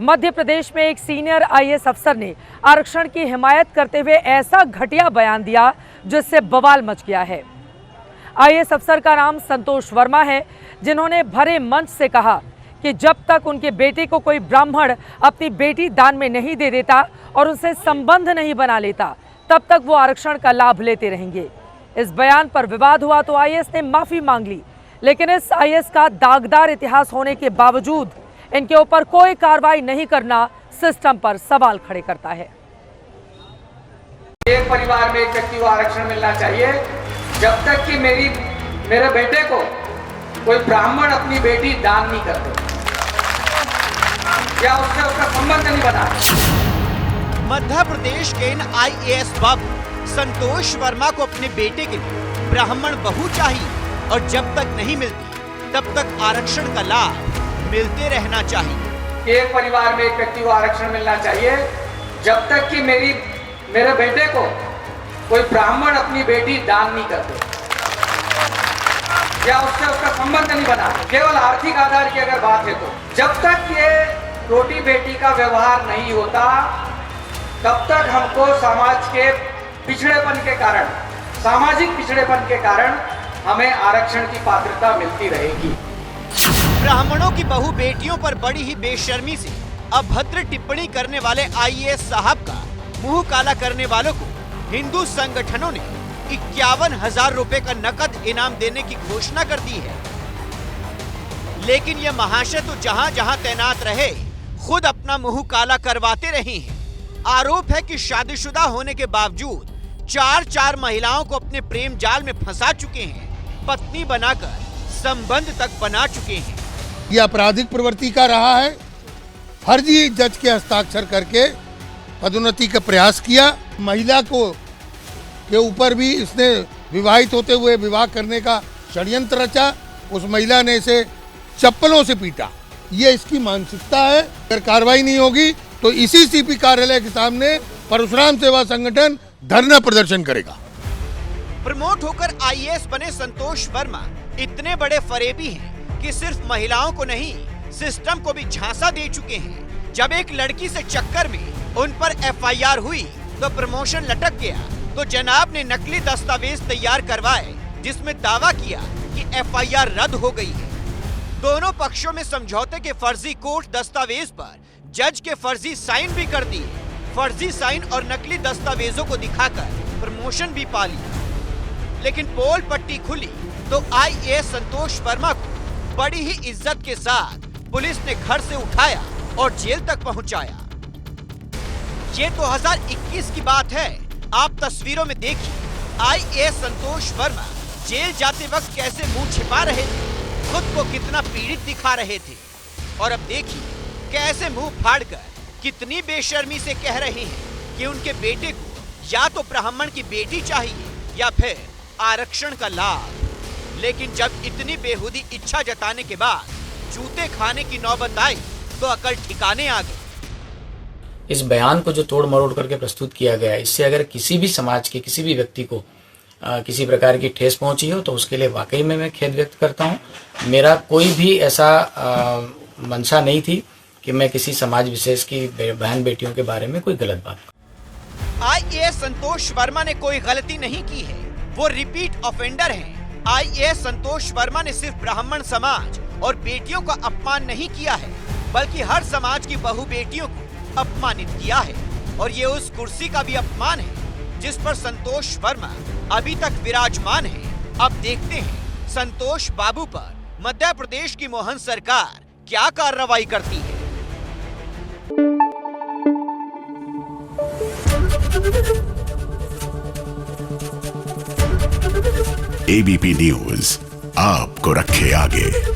मध्य प्रदेश में एक senior IAS अफसर ने आरक्षण की हिमायत करते हुए ऐसा घटिया बयान दिया जिससे बवाल मच गया है। आईएएस अफसर का नाम संतोष वर्मा है, जिन्होंने भरे मंच से कहा कि जब तक उनके बेटे को कोई ब्राह्मण अपनी बेटी दान में नहीं दे देता और उनसे संबंध नहीं बना लेता, तब तक वो आरक्षण का लाभ लेते रहेंगे। इस बयान पर विवाद हुआ तो आईएएस ने माफी मांग ली, लेकिन इस आईएएस का दागदार इतिहास होने के बावजूद इनके ऊपर कोई कार्रवाई नहीं करना सिस्टम पर सवाल खड़े करता है। एक परिवार में एक व्यक्ति को आरक्षण मिलना चाहिए जब तक कि मेरे बेटे को कोई ब्राह्मण अपनी बेटी दान नहीं करते या उससे उसका संबंध नहीं बना। मध्य प्रदेश के इन आईएएस बाबू संतोष वर्मा को अपने बेटे के लिए ब्राह्मण बहू चाहिए और जब तक नहीं मिलती तब तक आरक्षण का लाभ मिलते रहना चाहिए। एक परिवार में एक व्यक्ति को आरक्षण मिलना चाहिए जब तक कि मेरे बेटे को कोई ब्राह्मण अपनी बेटी दान नहीं करते या उससे उसका संबंध नहीं बना। केवल आर्थिक आधार की अगर बात है तो जब तक ये रोटी बेटी का व्यवहार नहीं होता तब तक हमको समाज के पिछड़ेपन के कारण, सामाजिक पिछड़ेपन के कारण हमें आरक्षण की पात्रता मिलती रहेगी। ब्राह्मणों की बहु बेटियों पर बड़ी ही बेशर्मी से अभद्र टिप्पणी करने वाले आईएएस साहब का मुंह काला करने वालों को हिंदू संगठनों ने 51,000 रुपए का नकद इनाम देने की घोषणा कर दी है। लेकिन ये महाशय तो जहां जहां तैनात रहे खुद अपना मुंह काला करवाते रहे हैं। आरोप है कि शादीशुदा होने के बावजूद 4 महिलाओं को अपने प्रेम जाल में फंसा चुके हैं, पत्नी बनाकर संबंध तक बना चुके हैं। यह आपराधिक प्रवृत्ति का रहा है। फर्जी जज के हस्ताक्षर करके पदोन्नति का प्रयास किया। महिला के ऊपर भी इसने विवाहित होते हुए विवाह करने का षड्यंत्र रचा। उस महिला ने इसे चप्पलों से पीटा। ये इसकी मानसिकता है। अगर कार्रवाई नहीं होगी तो इसी सीपी कार्यालय के सामने परशुराम सेवा संगठन धरना प्रदर्शन करेगा। प्रमोट होकर आईएएस बने संतोष वर्मा इतने बड़े फरेबी हैं कि सिर्फ महिलाओं को नहीं सिस्टम को भी झांसा दे चुके हैं। जब एक लड़की से चक्कर में उन पर एफआईआर हुई तो प्रमोशन लटक गया तो जनाब ने नकली दस्तावेज तैयार करवाए जिसमें दावा किया कि एफआईआर रद्द हो गई है। दोनों पक्षों में समझौते के फर्जी कोर्ट दस्तावेज पर जज के फर्जी साइन भी कर दिए। फर्जी साइन और नकली दस्तावेजों को दिखाकर प्रमोशन भी पा लिया। लेकिन पोल पट्टी खुली तो आईएएस संतोष वर्मा को बड़ी ही इज्जत के साथ पुलिस ने घर से उठाया और जेल तक पहुंचाया। ये 2021 की बात है। आप तस्वीरों में देखिए आईएएस संतोष वर्मा जेल जाते वक्त कैसे मुंह छिपा रहे थे, खुद को कितना पीड़ित दिखा रहे थे, और अब देखिए कैसे मुंह फाड़कर कितनी बेशर्मी से कह रहे हैं कि उनके बेटे को या तो ब्राह्मण की बेटी चाहिए या फिर आरक्षण का लाभ। लेकिन जब इतनी बेहुदी इच्छा जताने के बाद जूते खाने की नौबत आई तो अकल ठिकाने आ गई। इस बयान को जो तोड़ मरोड़ करके प्रस्तुत किया गया, इससे अगर किसी भी समाज के किसी भी व्यक्ति को किसी प्रकार की ठेस पहुंची हो तो उसके लिए वाकई में मैं खेद व्यक्त करता हूं। मेरा कोई भी ऐसा मंशा नहीं थी कि मैं किसी समाज विशेष की बहन बेटियों के बारे में कोई गलत बात। आईएएस संतोष वर्मा ने कोई गलती नहीं की है, वो रिपीट ऑफेंडर हैं। आईएएस संतोष वर्मा ने सिर्फ ब्राह्मण समाज और बेटियों का अपमान नहीं किया है, बल्कि हर समाज की बहु बेटियों को अपमानित किया है। और ये उस कुर्सी का भी अपमान है जिस पर संतोष वर्मा अभी तक विराजमान है। अब देखते हैं संतोष बाबू पर मध्य प्रदेश की मोहन सरकार क्या कार्रवाई करती है। एबीपी न्यूज आपको रखे आगे।